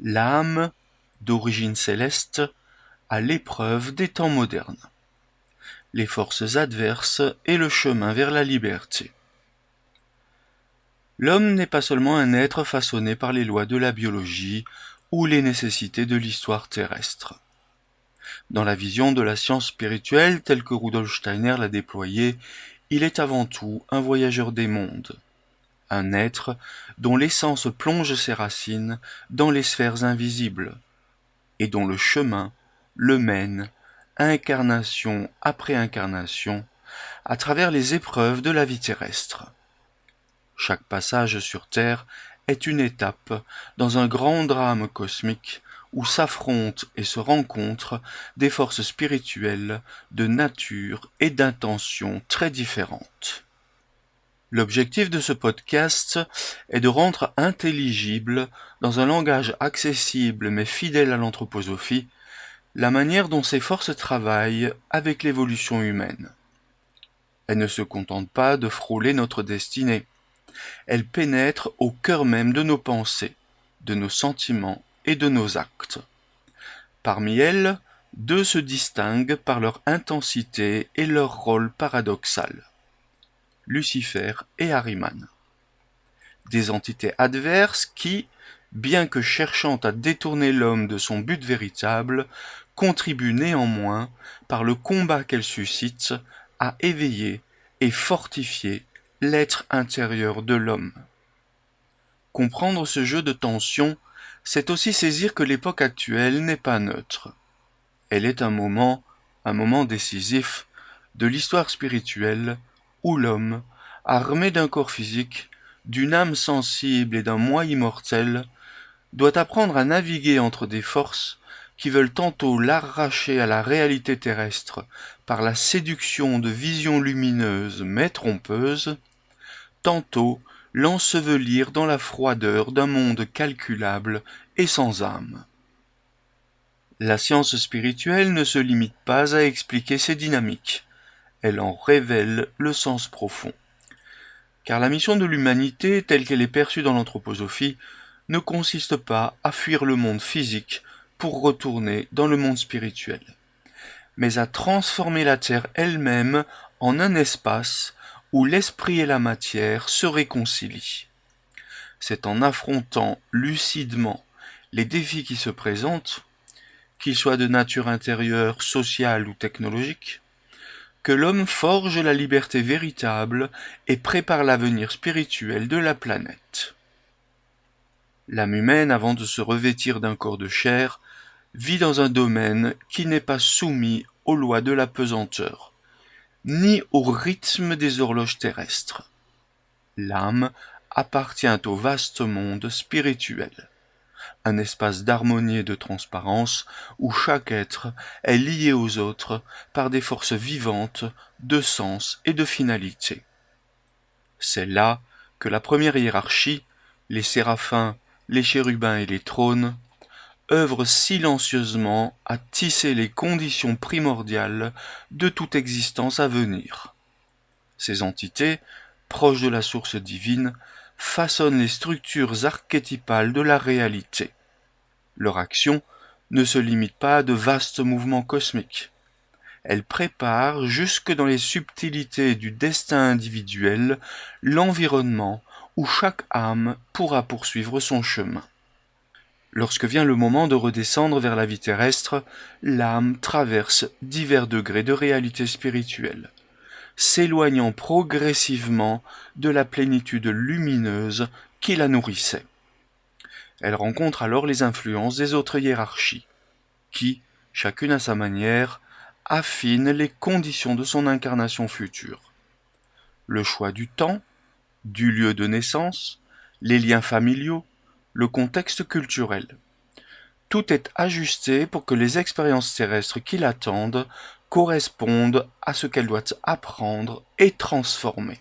L'âme, d'origine céleste, à l'épreuve des temps modernes. Les forces adverses et le chemin vers la liberté. L'homme n'est pas seulement un être façonné par les lois de la biologie ou les nécessités de l'histoire terrestre. Dans la vision de la science spirituelle telle que Rudolf Steiner l'a déployée, il est avant tout un voyageur des mondes, un être dont l'essence plonge ses racines dans les sphères invisibles, et dont le chemin le mène, incarnation après incarnation, à travers les épreuves de la vie terrestre. Chaque passage sur Terre est une étape dans un grand drame cosmique où s'affrontent et se rencontrent des forces spirituelles de nature et d'intention très différentes. L'objectif de ce podcast est de rendre intelligible, dans un langage accessible mais fidèle à l'anthroposophie, la manière dont ces forces travaillent avec l'évolution humaine. Elles ne se contentent pas de frôler notre destinée. Elles pénètrent au cœur même de nos pensées, de nos sentiments et de nos actes. Parmi elles, deux se distinguent par leur intensité et leur rôle paradoxal. Lucifer et Ahriman. Des entités adverses qui, bien que cherchant à détourner l'homme de son but véritable, contribuent néanmoins, par le combat qu'elles suscitent, à éveiller et fortifier l'être intérieur de l'homme. Comprendre ce jeu de tension, c'est aussi saisir que l'époque actuelle n'est pas neutre. Elle est un moment décisif de l'histoire spirituelle où l'homme, armé d'un corps physique, d'une âme sensible et d'un moi immortel, doit apprendre à naviguer entre des forces qui veulent tantôt l'arracher à la réalité terrestre par la séduction de visions lumineuses mais trompeuses, tantôt l'ensevelir dans la froideur d'un monde calculable et sans âme. La science spirituelle ne se limite pas à expliquer ces dynamiques, elle en révèle le sens profond. Car la mission de l'humanité, telle qu'elle est perçue dans l'anthroposophie, ne consiste pas à fuir le monde physique pour retourner dans le monde spirituel, mais à transformer la Terre elle-même en un espace où l'esprit et la matière se réconcilient. C'est en affrontant lucidement les défis qui se présentent, qu'ils soient de nature intérieure, sociale ou technologique, que l'homme forge la liberté véritable et prépare l'avenir spirituel de la planète. L'âme humaine, avant de se revêtir d'un corps de chair, vit dans un domaine qui n'est pas soumis aux lois de la pesanteur, ni au rythme des horloges terrestres. L'âme appartient au vaste monde spirituel, un espace d'harmonie et de transparence où chaque être est lié aux autres par des forces vivantes de sens et de finalité. C'est là que la première hiérarchie, les séraphins, les chérubins et les trônes, œuvrent silencieusement à tisser les conditions primordiales de toute existence à venir. Ces entités, proches de la source divine, façonnent les structures archétypales de la réalité. Leur action ne se limite pas à de vastes mouvements cosmiques. Elle prépare, jusque dans les subtilités du destin individuel, l'environnement où chaque âme pourra poursuivre son chemin. Lorsque vient le moment de redescendre vers la vie terrestre, l'âme traverse divers degrés de réalité spirituelle, s'éloignant progressivement de la plénitude lumineuse qui la nourrissait. Elle rencontre alors les influences des autres hiérarchies, qui, chacune à sa manière, affinent les conditions de son incarnation future. Le choix du temps, du lieu de naissance, les liens familiaux, le contexte culturel. Tout est ajusté pour que les expériences terrestres qui l'attendent correspondent à ce qu'elle doit apprendre et transformer.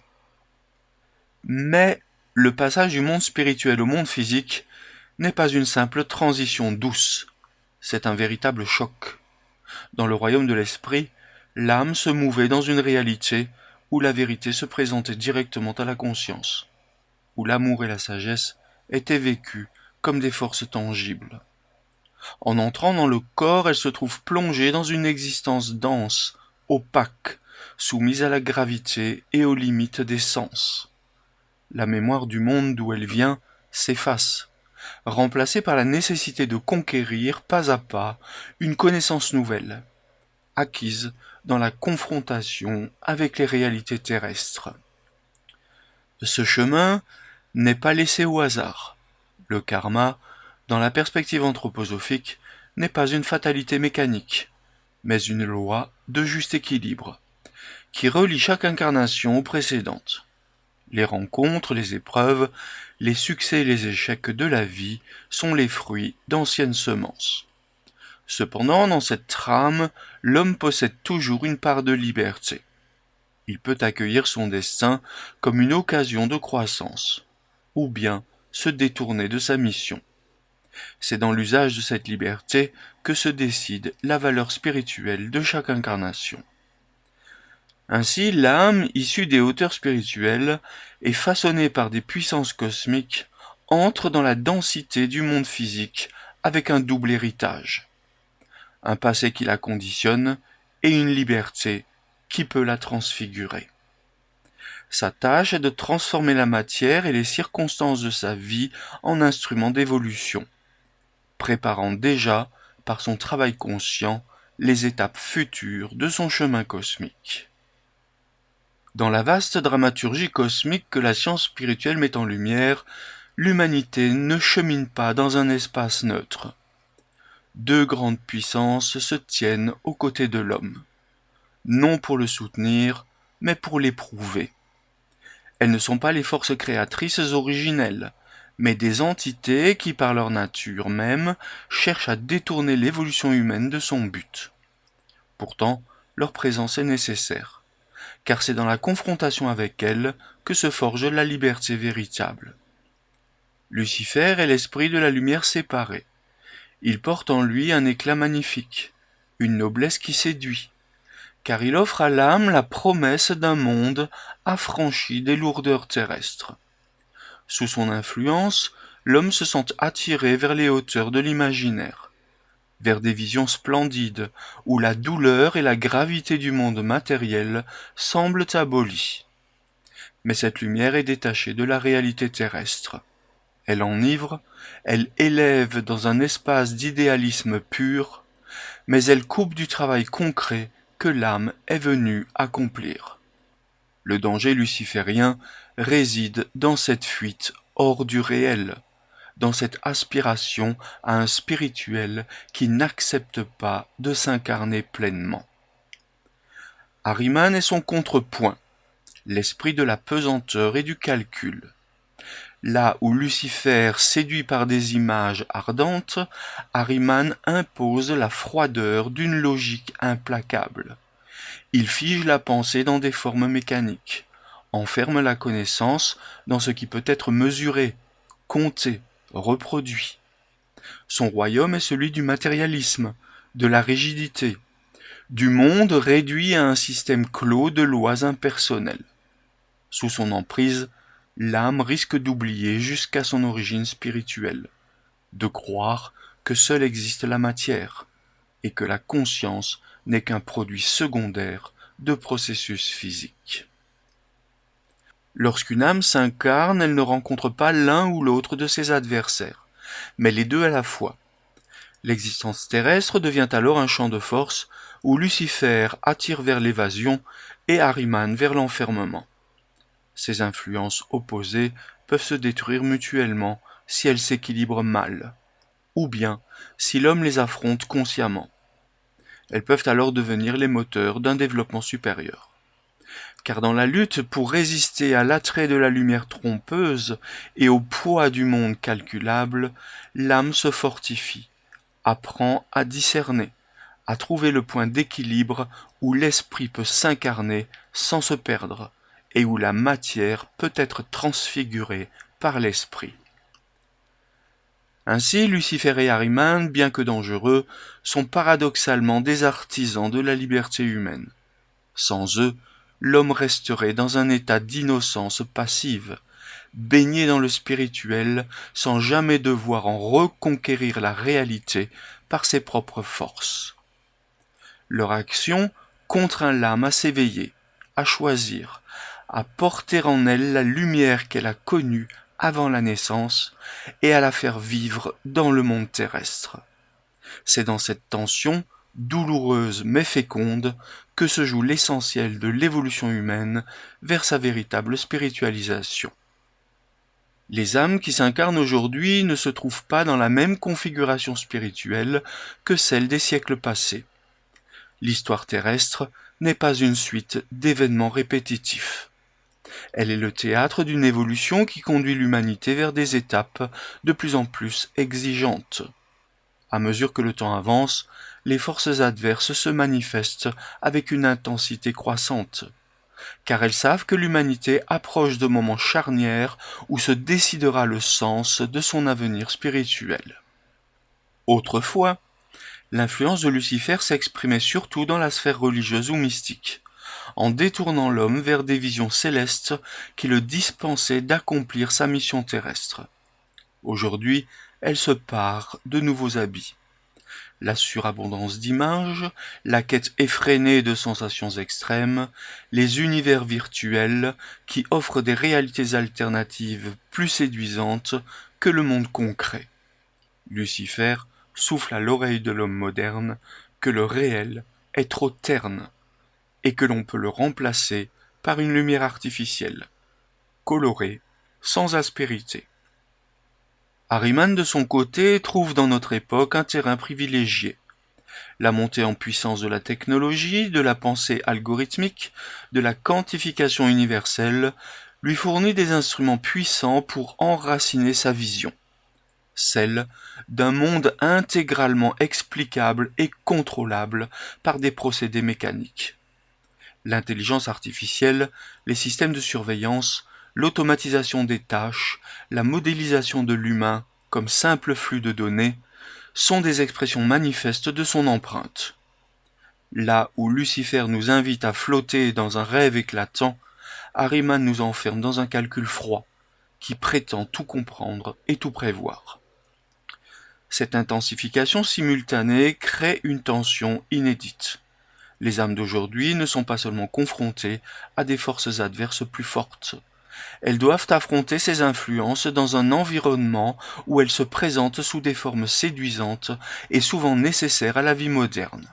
Mais le passage du monde spirituel au monde physique n'est pas une simple transition douce, c'est un véritable choc. Dans le royaume de l'esprit, l'âme se mouvait dans une réalité où la vérité se présentait directement à la conscience, où l'amour et la sagesse étaient vécus comme des forces tangibles. En entrant dans le corps, elle se trouve plongée dans une existence dense, opaque, soumise à la gravité et aux limites des sens. La mémoire du monde d'où elle vient s'efface, remplacée par la nécessité de conquérir pas à pas une connaissance nouvelle, acquise dans la confrontation avec les réalités terrestres. Ce chemin n'est pas laissé au hasard. Le karma, dans la perspective anthroposophique, n'est pas une fatalité mécanique, mais une loi de juste équilibre, qui relie chaque incarnation aux précédentes. Les rencontres, les épreuves, les succès et les échecs de la vie sont les fruits d'anciennes semences. Cependant, dans cette trame, l'homme possède toujours une part de liberté. Il peut accueillir son destin comme une occasion de croissance, ou bien se détourner de sa mission. C'est dans l'usage de cette liberté que se décide la valeur spirituelle de chaque incarnation. Ainsi, l'âme, issue des hauteurs spirituelles et façonnée par des puissances cosmiques, entre dans la densité du monde physique avec un double héritage. Un passé qui la conditionne et une liberté qui peut la transfigurer. Sa tâche est de transformer la matière et les circonstances de sa vie en instruments d'évolution, préparant déjà, par son travail conscient, les étapes futures de son chemin cosmique. Dans la vaste dramaturgie cosmique que la science spirituelle met en lumière, l'humanité ne chemine pas dans un espace neutre. Deux grandes puissances se tiennent aux côtés de l'homme, non pour le soutenir, mais pour l'éprouver. Elles ne sont pas les forces créatrices originelles, mais des entités qui, par leur nature même, cherchent à détourner l'évolution humaine de son but. Pourtant, leur présence est nécessaire, car c'est dans la confrontation avec elles que se forge la liberté véritable. Lucifer est l'esprit de la lumière séparée. Il porte en lui un éclat magnifique, une noblesse qui séduit, car il offre à l'âme la promesse d'un monde affranchi des lourdeurs terrestres. Sous son influence, l'homme se sent attiré vers les hauteurs de l'imaginaire, vers des visions splendides où la douleur et la gravité du monde matériel semblent abolies. Mais cette lumière est détachée de la réalité terrestre. Elle enivre, elle élève dans un espace d'idéalisme pur, mais elle coupe du travail concret que l'âme est venue accomplir. Le danger luciférien réside dans cette fuite hors du réel, dans cette aspiration à un spirituel qui n'accepte pas de s'incarner pleinement. Ahriman est son contrepoint, l'esprit de la pesanteur et du calcul. Là où Lucifer séduit par des images ardentes, Ahriman impose la froideur d'une logique implacable. Il fige la pensée dans des formes mécaniques, enferme la connaissance dans ce qui peut être mesuré, compté, reproduit. Son royaume est celui du matérialisme, de la rigidité, du monde réduit à un système clos de lois impersonnelles. Sous son emprise, l'âme risque d'oublier jusqu'à son origine spirituelle, de croire que seule existe la matière, et que la conscience n'est qu'un produit secondaire de processus physiques. Lorsqu'une âme s'incarne, elle ne rencontre pas l'un ou l'autre de ses adversaires, mais les deux à la fois. L'existence terrestre devient alors un champ de force où Lucifer attire vers l'évasion et Ahriman vers l'enfermement. Ces influences opposées peuvent se détruire mutuellement si elles s'équilibrent mal, ou bien si l'homme les affronte consciemment. Elles peuvent alors devenir les moteurs d'un développement supérieur. Car dans la lutte pour résister à l'attrait de la lumière trompeuse et au poids du monde calculable, l'âme se fortifie, apprend à discerner, à trouver le point d'équilibre où l'esprit peut s'incarner sans se perdre, et où la matière peut être transfigurée par l'esprit. Ainsi, Lucifer et Ahriman, bien que dangereux, sont paradoxalement des artisans de la liberté humaine. Sans eux, l'homme resterait dans un état d'innocence passive, baignés dans le spirituel sans jamais devoir en reconquérir la réalité par ses propres forces. Leur action contraint l'âme à s'éveiller, à choisir, à porter en elle la lumière qu'elle a connue avant la naissance et à la faire vivre dans le monde terrestre. C'est dans cette tension, douloureuse mais féconde, que se joue l'essentiel de l'évolution humaine vers sa véritable spiritualisation. Les âmes qui s'incarnent aujourd'hui ne se trouvent pas dans la même configuration spirituelle que celle des siècles passés. L'histoire terrestre n'est pas une suite d'événements répétitifs. Elle est le théâtre d'une évolution qui conduit l'humanité vers des étapes de plus en plus exigeantes. À mesure que le temps avance, les forces adverses se manifestent avec une intensité croissante, car elles savent que l'humanité approche de moments charnières où se décidera le sens de son avenir spirituel. Autrefois, l'influence de Lucifer s'exprimait surtout dans la sphère religieuse ou mystique, en détournant l'homme vers des visions célestes qui le dispensaient d'accomplir sa mission terrestre. Aujourd'hui, elle se pare de nouveaux habits. La surabondance d'images, la quête effrénée de sensations extrêmes, les univers virtuels qui offrent des réalités alternatives plus séduisantes que le monde concret. Lucifer souffle à l'oreille de l'homme moderne que le réel est trop terne et que l'on peut le remplacer par une lumière artificielle, colorée, sans aspérité. Ahriman, de son côté, trouve dans notre époque un terrain privilégié. La montée en puissance de la technologie, de la pensée algorithmique, de la quantification universelle, lui fournit des instruments puissants pour enraciner sa vision, celle d'un monde intégralement explicable et contrôlable par des procédés mécaniques. L'intelligence artificielle, les systèmes de surveillance, l'automatisation des tâches, la modélisation de l'humain comme simple flux de données, sont des expressions manifestes de son empreinte. Là où Lucifer nous invite à flotter dans un rêve éclatant, Ahriman nous enferme dans un calcul froid, qui prétend tout comprendre et tout prévoir. Cette intensification simultanée crée une tension inédite. Les âmes d'aujourd'hui ne sont pas seulement confrontées à des forces adverses plus fortes. Elles doivent affronter ces influences dans un environnement où elles se présentent sous des formes séduisantes et souvent nécessaires à la vie moderne.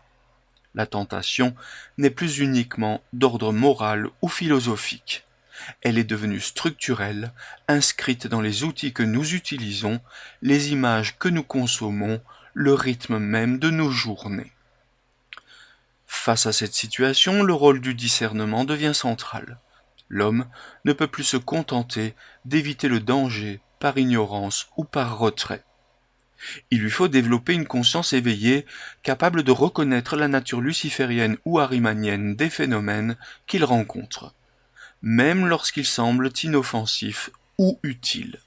La tentation n'est plus uniquement d'ordre moral ou philosophique. Elle est devenue structurelle, inscrite dans les outils que nous utilisons, les images que nous consommons, le rythme même de nos journées. Face à cette situation, le rôle du discernement devient central. L'homme ne peut plus se contenter d'éviter le danger par ignorance ou par retrait. Il lui faut développer une conscience éveillée, capable de reconnaître la nature luciférienne ou ahrimanienne des phénomènes qu'il rencontre, même lorsqu'ils semblent inoffensifs ou utiles.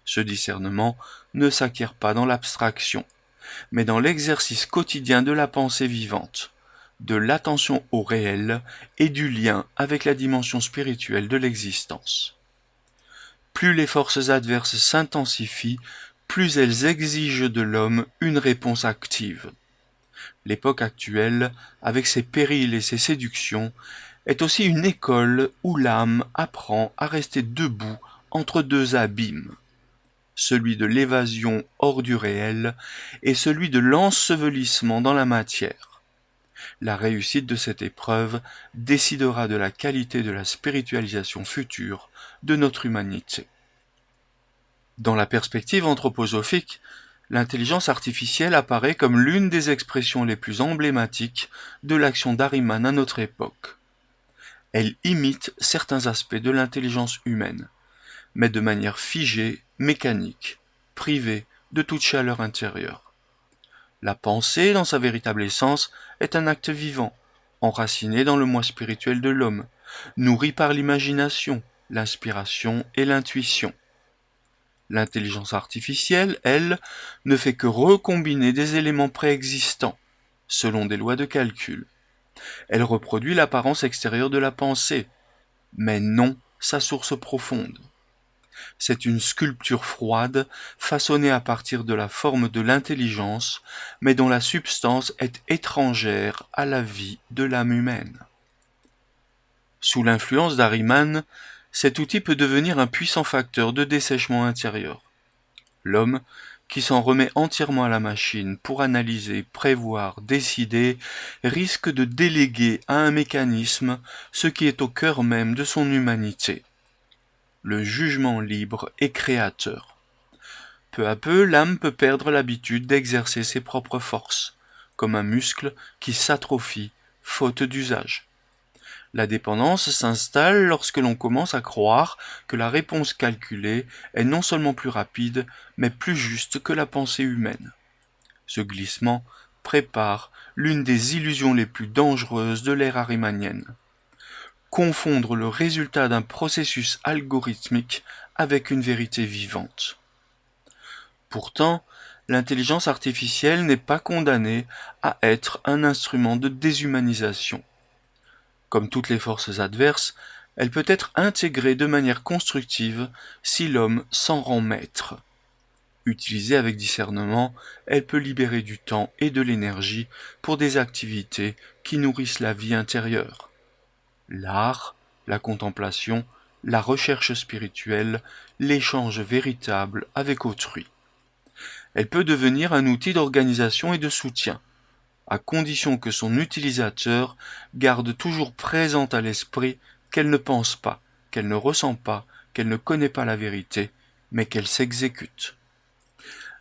Ce discernement ne s'acquiert pas dans l'abstraction, mais dans l'exercice quotidien de la pensée vivante, de l'attention au réel et du lien avec la dimension spirituelle de l'existence. Plus les forces adverses s'intensifient, plus elles exigent de l'homme une réponse active. L'époque actuelle, avec ses périls et ses séductions, est aussi une école où l'âme apprend à rester debout entre deux abîmes, celui de l'évasion hors du réel et celui de l'ensevelissement dans la matière. La réussite de cette épreuve décidera de la qualité de la spiritualisation future de notre humanité. Dans la perspective anthroposophique, l'intelligence artificielle apparaît comme l'une des expressions les plus emblématiques de l'action d'Ahriman à notre époque. Elle imite certains aspects de l'intelligence humaine, mais de manière figée, mécanique, privée de toute chaleur intérieure. La pensée, dans sa véritable essence, est un acte vivant, enraciné dans le moi spirituel de l'homme, nourri par l'imagination, l'inspiration et l'intuition. L'intelligence artificielle, elle, ne fait que recombiner des éléments préexistants, selon des lois de calcul. Elle reproduit l'apparence extérieure de la pensée, mais non sa source profonde. C'est une sculpture froide, façonnée à partir de la forme de l'intelligence, mais dont la substance est étrangère à la vie de l'âme humaine. Sous l'influence d'Ahriman, cet outil peut devenir un puissant facteur de dessèchement intérieur. L'homme, qui s'en remet entièrement à la machine pour analyser, prévoir, décider, risque de déléguer à un mécanisme ce qui est au cœur même de son humanité, le jugement libre et créateur. Peu à peu, l'âme peut perdre l'habitude d'exercer ses propres forces, comme un muscle qui s'atrophie, faute d'usage. La dépendance s'installe lorsque l'on commence à croire que la réponse calculée est non seulement plus rapide, mais plus juste que la pensée humaine. Ce glissement prépare l'une des illusions les plus dangereuses de l'ère ahrimanienne. Confondre le résultat d'un processus algorithmique avec une vérité vivante. Pourtant, l'intelligence artificielle n'est pas condamnée à être un instrument de déshumanisation. Comme toutes les forces adverses, elle peut être intégrée de manière constructive si l'homme s'en rend maître. Utilisée avec discernement, elle peut libérer du temps et de l'énergie pour des activités qui nourrissent la vie intérieure. L'art, la contemplation, la recherche spirituelle, l'échange véritable avec autrui. Elle peut devenir un outil d'organisation et de soutien, à condition que son utilisateur garde toujours présente à l'esprit qu'elle ne pense pas, qu'elle ne ressent pas, qu'elle ne connaît pas la vérité, mais qu'elle s'exécute.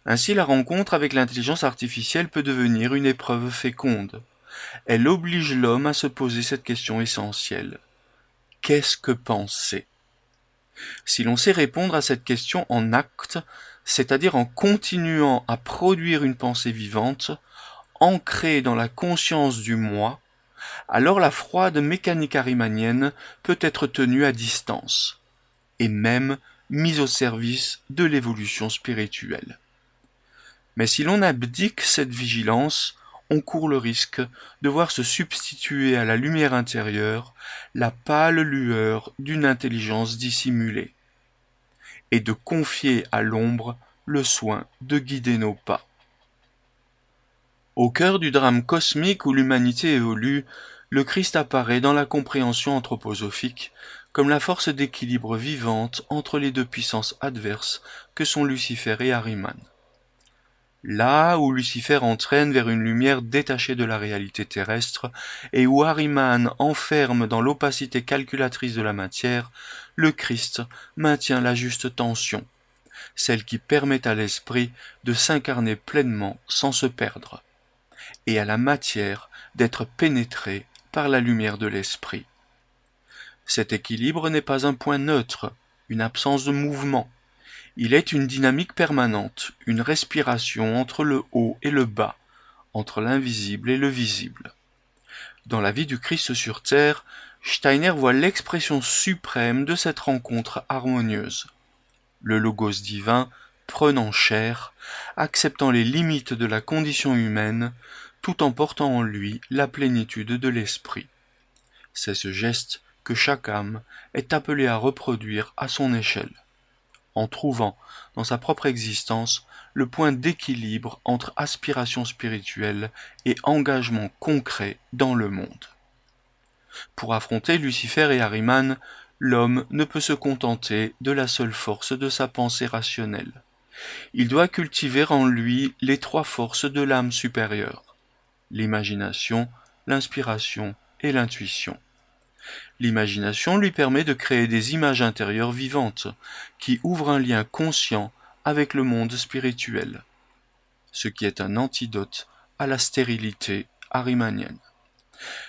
Ainsi, la rencontre avec l'intelligence artificielle peut devenir une épreuve féconde. Elle oblige l'homme à se poser cette question essentielle. Qu'est-ce que penser ? Si l'on sait répondre à cette question en acte, c'est-à-dire en continuant à produire une pensée vivante, ancrée dans la conscience du moi, alors la froide mécanique ahrimanienne peut être tenue à distance, et même mise au service de l'évolution spirituelle. Mais si l'on abdique cette vigilance, on court le risque de voir se substituer à la lumière intérieure la pâle lueur d'une intelligence dissimulée, et de confier à l'ombre le soin de guider nos pas. Au cœur du drame cosmique où l'humanité évolue, le Christ apparaît dans la compréhension anthroposophique comme la force d'équilibre vivante entre les deux puissances adverses que sont Lucifer et Ahriman. Là où Lucifer entraîne vers une lumière détachée de la réalité terrestre et où Ahriman enferme dans l'opacité calculatrice de la matière, le Christ maintient la juste tension, celle qui permet à l'esprit de s'incarner pleinement sans se perdre, et à la matière d'être pénétrée par la lumière de l'esprit. Cet équilibre n'est pas un point neutre, une absence de mouvement. Il est une dynamique permanente, une respiration entre le haut et le bas, entre l'invisible et le visible. Dans la vie du Christ sur terre, Steiner voit l'expression suprême de cette rencontre harmonieuse. Le Logos divin prenant chair, acceptant les limites de la condition humaine, tout en portant en lui la plénitude de l'esprit. C'est ce geste que chaque âme est appelée à reproduire à son échelle, en trouvant dans sa propre existence le point d'équilibre entre aspiration spirituelle et engagement concret dans le monde. Pour affronter Lucifer et Ahriman, l'homme ne peut se contenter de la seule force de sa pensée rationnelle. Il doit cultiver en lui les trois forces de l'âme supérieure, l'imagination, l'inspiration et l'intuition. L'imagination lui permet de créer des images intérieures vivantes, qui ouvrent un lien conscient avec le monde spirituel, ce qui est un antidote à la stérilité ahrimanienne.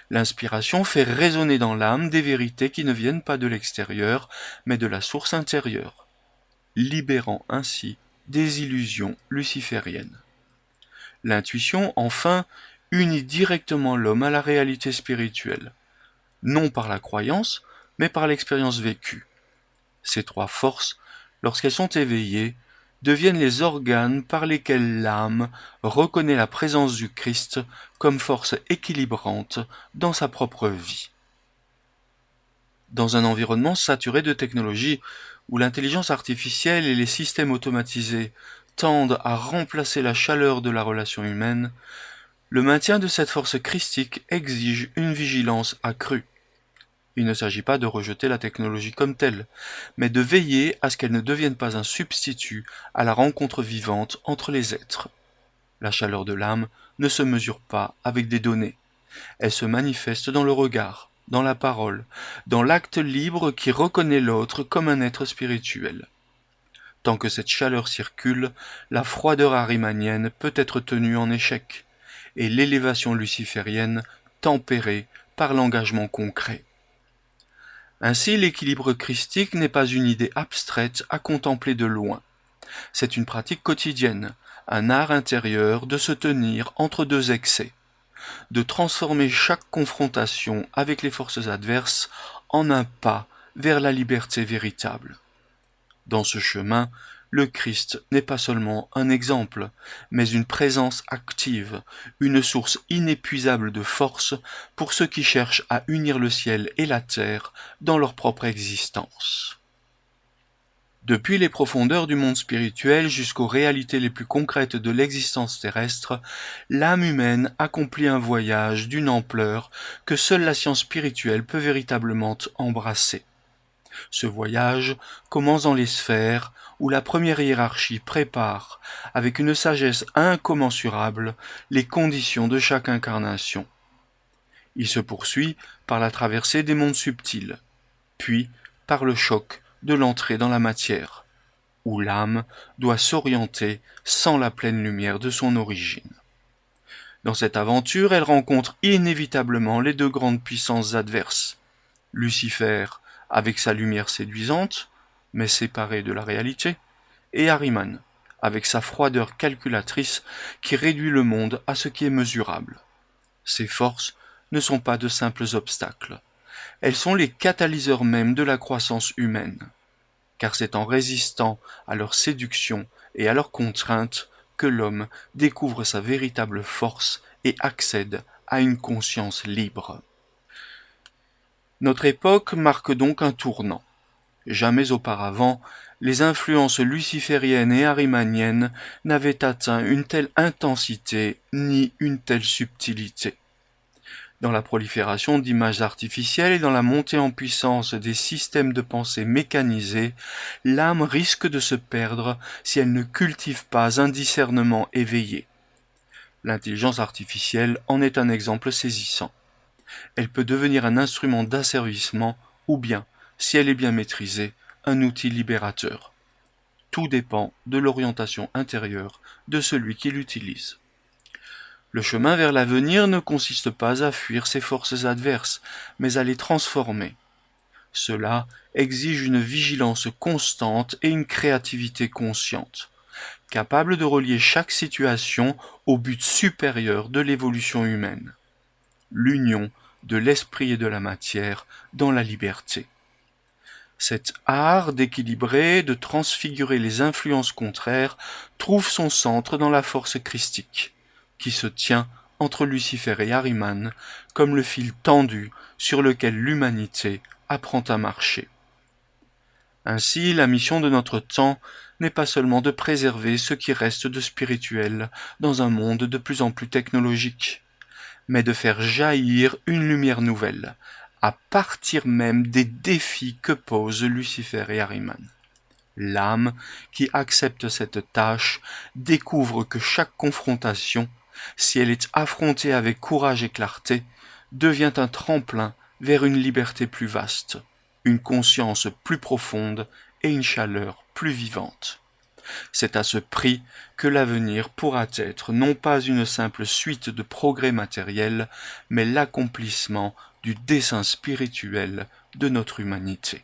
L'inspiration fait résonner dans l'âme des vérités qui ne viennent pas de l'extérieur, mais de la source intérieure, libérant ainsi des illusions lucifériennes. L'intuition, enfin, unit directement l'homme à la réalité spirituelle, non par la croyance, mais par l'expérience vécue. Ces trois forces, lorsqu'elles sont éveillées, deviennent les organes par lesquels l'âme reconnaît la présence du Christ comme force équilibrante dans sa propre vie. Dans un environnement saturé de technologie, où l'intelligence artificielle et les systèmes automatisés tendent à remplacer la chaleur de la relation humaine, le maintien de cette force christique exige une vigilance accrue. Il ne s'agit pas de rejeter la technologie comme telle, mais de veiller à ce qu'elle ne devienne pas un substitut à la rencontre vivante entre les êtres. La chaleur de l'âme ne se mesure pas avec des données. Elle se manifeste dans le regard, dans la parole, dans l'acte libre qui reconnaît l'autre comme un être spirituel. Tant que cette chaleur circule, la froideur arimanienne peut être tenue en échec, et l'élévation luciférienne tempérée par l'engagement concret. Ainsi, l'équilibre christique n'est pas une idée abstraite à contempler de loin. C'est une pratique quotidienne, un art intérieur de se tenir entre deux excès, de transformer chaque confrontation avec les forces adverses en un pas vers la liberté véritable. Dans ce chemin, le Christ n'est pas seulement un exemple, mais une présence active, une source inépuisable de force pour ceux qui cherchent à unir le ciel et la terre dans leur propre existence. Depuis les profondeurs du monde spirituel jusqu'aux réalités les plus concrètes de l'existence terrestre, l'âme humaine accomplit un voyage d'une ampleur que seule la science spirituelle peut véritablement embrasser. Ce voyage commence dans les sphères où la première hiérarchie prépare, avec une sagesse incommensurable, les conditions de chaque incarnation. Il se poursuit par la traversée des mondes subtils, puis par le choc de l'entrée dans la matière, où l'âme doit s'orienter sans la pleine lumière de son origine. Dans cette aventure, elle rencontre inévitablement les deux grandes puissances adverses, Lucifer avec sa lumière séduisante, mais séparée de la réalité, et Ahriman, avec sa froideur calculatrice qui réduit le monde à ce qui est mesurable. Ces forces ne sont pas de simples obstacles. Elles sont les catalyseurs mêmes de la croissance humaine, car c'est en résistant à leur séduction et à leurs contraintes que l'homme découvre sa véritable force et accède à une conscience libre. Notre époque marque donc un tournant. Jamais auparavant, les influences lucifériennes et ahrimaniennes n'avaient atteint une telle intensité ni une telle subtilité. Dans la prolifération d'images artificielles et dans la montée en puissance des systèmes de pensée mécanisés, l'âme risque de se perdre si elle ne cultive pas un discernement éveillé. L'intelligence artificielle en est un exemple saisissant. Elle peut devenir un instrument d'asservissement ou bien, si elle est bien maîtrisée, un outil libérateur. Tout dépend de l'orientation intérieure de celui qui l'utilise. Le chemin vers l'avenir ne consiste pas à fuir ces forces adverses, mais à les transformer. Cela exige une vigilance constante et une créativité consciente, capable de relier chaque situation au but supérieur de l'évolution humaine, l'union de l'esprit et de la matière dans la liberté. Cet art d'équilibrer, de transfigurer les influences contraires trouve son centre dans la force christique, qui se tient entre Lucifer et Ahriman comme le fil tendu sur lequel l'humanité apprend à marcher. Ainsi, la mission de notre temps n'est pas seulement de préserver ce qui reste de spirituel dans un monde de plus en plus technologique, mais de faire jaillir une lumière nouvelle, à partir même des défis que posent Lucifer et Ahriman. L'âme qui accepte cette tâche découvre que chaque confrontation, si elle est affrontée avec courage et clarté, devient un tremplin vers une liberté plus vaste, une conscience plus profonde et une chaleur plus vivante. C'est à ce prix que l'avenir pourra être non pas une simple suite de progrès matériels, mais l'accomplissement du dessein spirituel de notre humanité.